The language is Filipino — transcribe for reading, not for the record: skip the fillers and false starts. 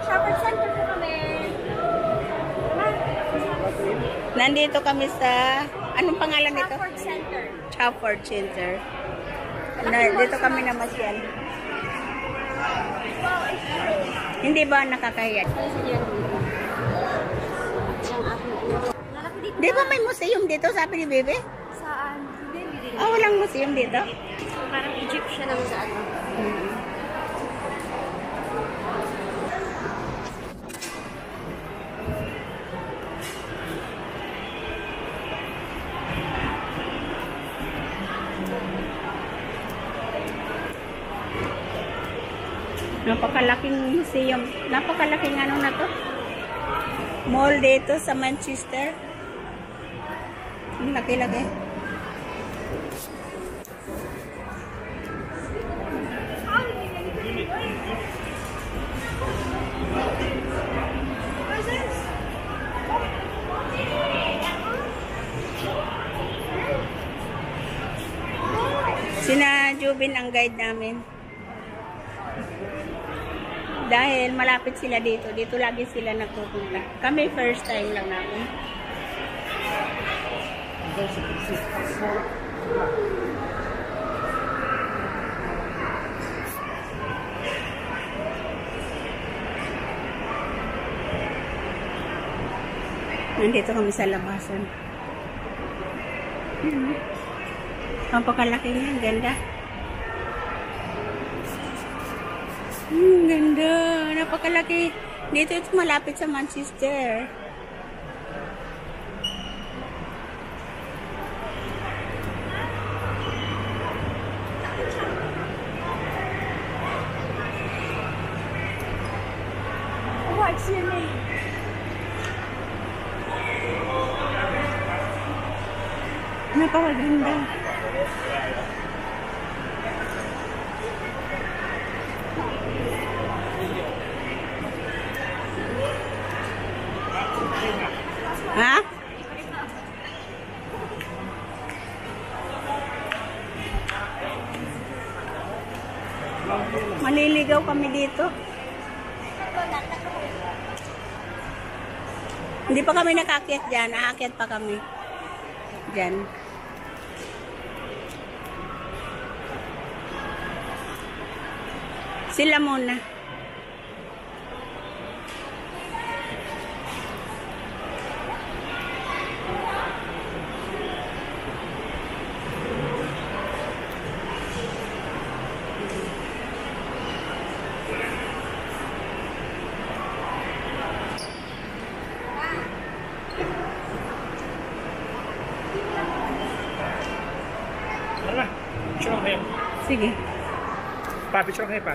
Shopping center po kami. Nandito kami sa, anong pangalan nito? Shopping Center. Shopping Center. Dito kami namasyal. Hindi ba nakakahiya? Di ba may museum dito, sabi ni Bebe? Saan? Hindi. Ah, walang museum dito? Parang Egyptian ang saan. Napakalaking museum. Napakalaking ano na to? Mall dito sa Manchester. Ang laki-laki. Sina Jubin ang guide namin. Dahil malapit sila dito. Dito lagi sila nagpupunta. Kami first time lang namin. Nandito kami sa labasan. Napakalaki niya. Ganda. Ganda. Napakalaki. Dito ito malapit sa Manchester. What's your name? Napakaganda. Ha? Maliligaw kami dito. Hindi pa kami nakaakyat dyan. Aakyat pa kami. Dyan. Sila muna. Picture kayo. Sige. Pa, picture kayo pa.